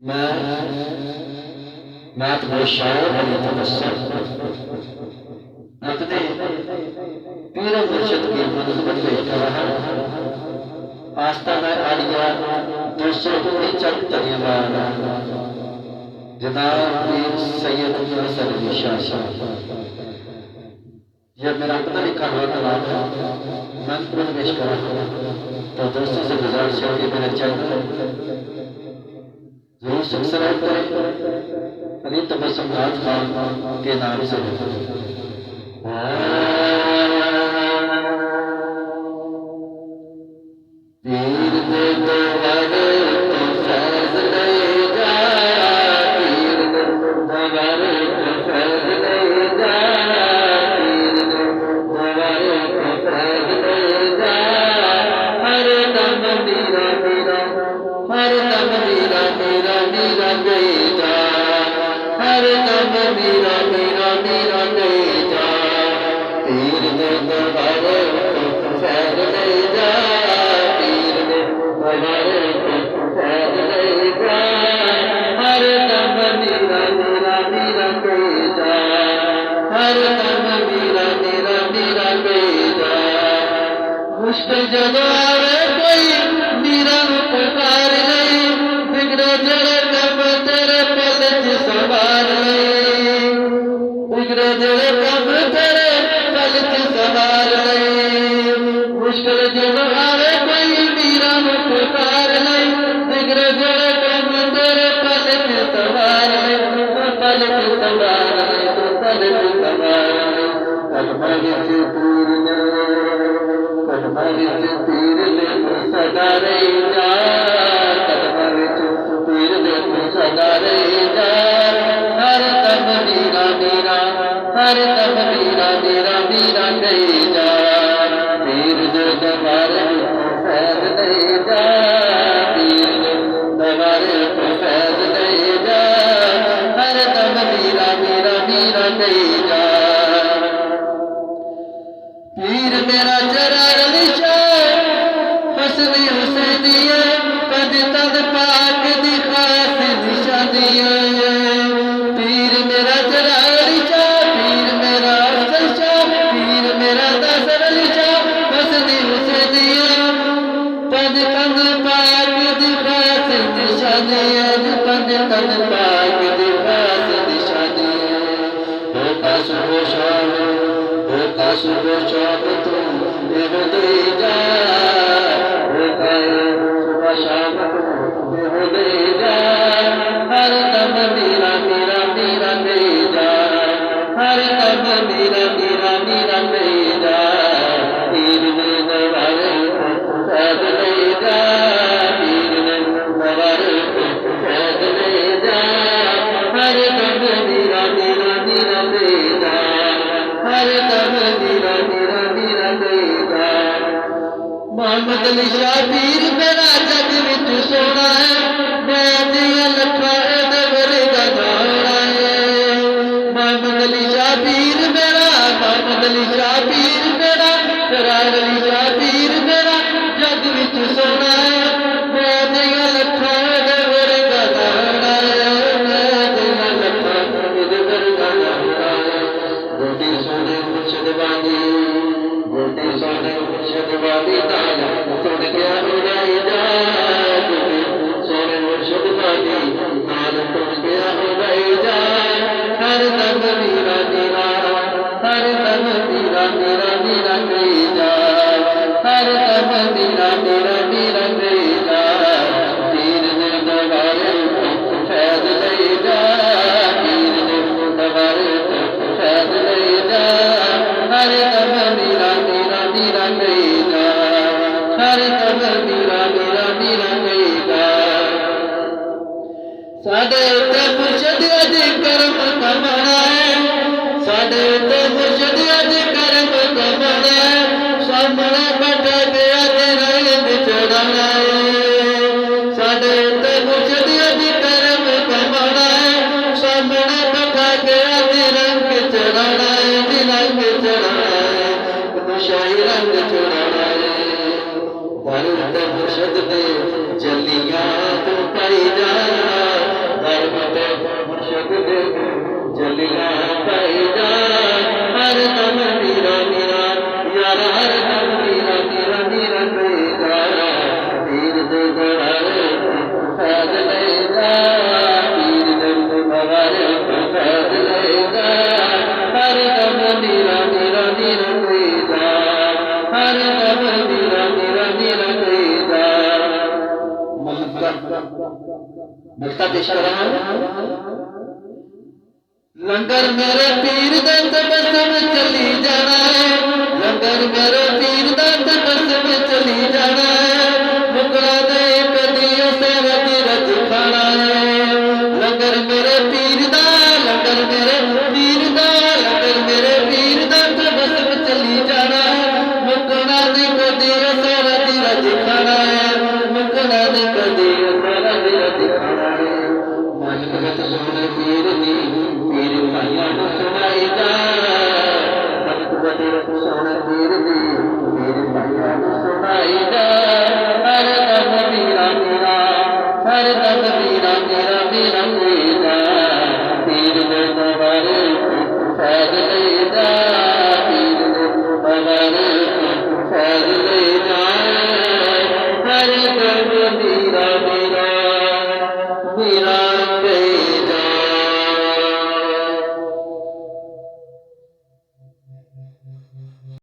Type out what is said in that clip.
मैं तुम्हें शायर बनी तपस्या अपने पीर मुर्शिद की मनज़िल पे रहा आस्ताना आलिया 239 तरीबान जनाब पीर सैयद हसन अली शाह साहब। यह मेरा अपना लिखा हुआ कलाम है, मैं तुम्हें पेश करा। तो दोस्तों से गुजारिश है कि मेरे चैनल जरूर सब्सक्राइब करें। अली तबस्सुम नाथ खान के नाम से पीर दे तो वारे तो फैज़ ले जा, पीर दे तो वारे तो फैज़ ले जा, पीर दे तो वारे तो फैज़ ले जा। हर दम मीरा मीरा, हर दम मीरा मीरा मीरा गए जा, हर दम मीरा मीरा मीरा गए जा। पीर दे तो वारे तो फैज़ ले जा, पीर दे तो वारे तो फैज़ ले जा। हर दम मीरा मीरा मीरा गए जा, हर दम मीरा मीरा मीरा गए जा। मुश्किल जब आवे कोई मीरा नूं पुकार नहीं, बिगड़े जड़े कम तेरे पल च सवार नहीं, बिगड़े जड़े कम तेरे पल च सवार नहीं। मुश्किल जब आवे कोई मीरा नूं पुकार नहीं, बिगड़े जड़े कम तेरे पल च सवार नहीं, पल च सवार नहीं, पल च सवार नहीं। कलमा विच पीर ने, कलमा विच पीर ने सदा रही जा, कलमा विच पीर ने सदा रही जा। हर दम मीरा मीरा, हर दम मीरा मीरा मीरा गई जा। पीर दे दरबारे तो फैज़ ले जा, पीर दे दरबारे तो फैज़ ले जा। हर दम मीरा मीरा मीरा गई जा। पीर मेरा जरार निशा हसनी हुसैनिया, कद तद पाक दी खास निशानिया। पीर मेरा जरार निशा, पीर मेरा सशा, पीर मेरा दसर निशा हसनी हुसैनिया, कद तद पाक दी खास निशानिया, कद तद पाक दी खास निशानिया। होता सुबह शाम, होता सुबह शाम तुम हो दे जा, होता सुबह शाम तुम हो दे जा। हर दम मीरा मीरा मीरा दे जा, हर दम मीरा मीरा मीरा दे जा। पीर ने दरबारे तो फैज़ ले जा, पीर ने दरबारे तो फैज़ ले जा। हर दम मीरा मीरा मीरा दे जा, हर दम मीरा मीरा मीरा दे जा। मोहम्मद अली शाह पीर मेरा जग विच सोना है, मैं दिया लखा दे वर्गा नारा है। मोहम्मद अली शाह पीर मेरा, मोहम्मद अली शाह पीर मेरा, फरार अली शाह पीर मेरा जग विच सोना है, मैं दिया लखा दे वर्गा नारा है, मैं दिया लखा दे वर्गा नारा है। गोटी सोने मुर्शिद वाली, गोटी सोने मुर्शिद वाली ताल तुड़ गया उड़ाई जा, गोटी सोने मुर्शिद वाली ताल तुड़ गया उड़ाई जा। हर दम मीरा मीरा, हर दम मीरा मीरा मीरा गई जा, हर दम मीरा मीरा मीरा गई जा। पीर दे दरबारे तो फैज़ ले जा, पीर दे दरबारे तो फैज़ ले जा। हर दम मीरा मीरा मीरा गई जा, हर दम मीरा मीरा मीरा गई जा। साडे उत्ते मुर्शिद अज करम कमाना है, साडे उत्ते मुर्शिद अज करम कमाना है। सामने बैठा के अज रंग चढ़ाना है, साडे उत्ते मुर्शिद अज करम कमाना है। सामने बैठा के अज रंग चढ़ाना है, रंग चढ़ाना है, शाही रंग चढ़ाना है। दर उत्ते मुर्शिद दे जलियां तो पाई जा, ਨਕਤਾ ਪੇਸ਼ ਕਰ ਰਹਾ ਹਾਂ। ਲੰਗਰ ਮੇਰੇ ਪੀਰ ਦਾ ਤਬਸਮ ਚਲੀ ਜਾਣਾ ਹੈ, ਲੰਗਰ ਮੇਰੇ ਪੀਰ ਦਾ ਤਬਸਮ ਚਲੀ ਜਾਣਾ ਹੈ, ਮੁਕਰਾ ਦੇ ਕਦੀ ਅਸਰ ਦੀ ਰਜ ਖਾਣਾ ਹੈ। ਲੰਗਰ ਮੇਰੇ ਪੀਰ ਦਾ, ਲੰਗਰ ਮੇਰੇ ਪੀਰ ਦਾ, ਲੰਗਰ ਮੇਰੇ ਪੀਰ ਦਾ ਤਬਸਮ ਚਲੀ ਜਾਣਾ ਹੈ, ਮੁਕਰਾ ਦੇ ਕਦੀ ਅਸਰ ਦੀ ਰਜ ਖਾਣਾ ਹੈ, ਮੁਕਰਾ ਦੇ ਕਦੀ ਅਸਰ ਦੀ ਰਜ ਖਾਣਾ ਹੈ। ਮਨ ਭਗਤ ਸੋਹਣੇ ਪੀਰ ਦੀ ਪੀਰ ਭਾਈਆਂ ਨੂੰ ਸੁਣਾਈ ਜਾ, ਮਨ ਭਗਤ ਸੋਹਣੇ ਪੀਰ ਦੀ